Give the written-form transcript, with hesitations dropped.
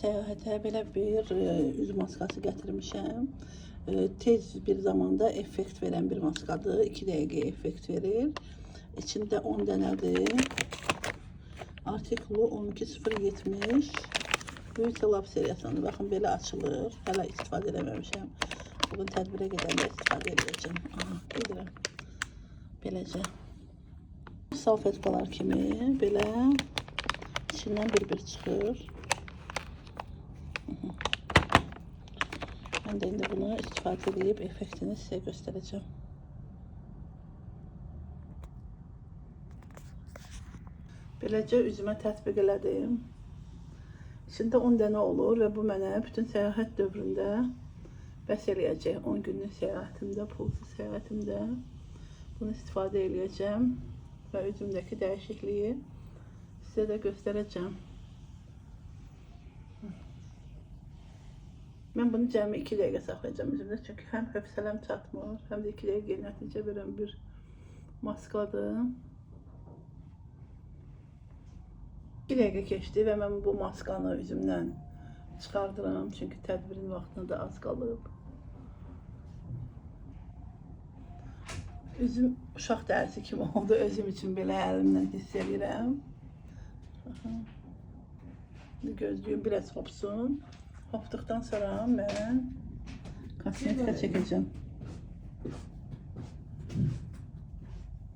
səyahətə belə bir üz maskası gətirmişəm. Tez bir zamanda effekt verən bir maskadır. 2 dəqiqə effekt verir. İçində 10 dənədir. Artikulu 12070. Beauty Lab seriyasında. Baxın, belə açılır. Hələ istifadə eləməmişəm. Bugün tədbirə gedəndə istifadə edəcəm. Gedirəm. Beləcə. Salfetkalar kimi belə içindən bir-bir çıxır. Mən də indi bunu istifadə edib effektini sizə göstərəcəm. Beləcə üzümə tətbiq elədim. İçində 10 dənə olur və bu mənə bütün səyahət dövründə bəs eləyəcək. 10 günlük səyahətimdə, pulsuz səyahətimdə bunu istifadə eləyəcəm və üzümdəki dəyişikliyi sizə də göstərəcəm. Mən bunu cəmi 2 dəqiqə saxlayacağım üzümdə, çünki həm hövsələm çatmır, həm də 2 dəqiqə nəticə verən bir maskadır. 2 dəqiqə keçdi və mən bu maskanı üzümdən çıxardıram, çünki tədbirin vaxtına da az qalıb. Üzüm uşaq dərisi kimi oldu, özüm üçün belə əlimlə hiss edirəm. Gözlüyüm biraz hopsun. Hopduqdan sonra mən kosmetika çəkəcəm.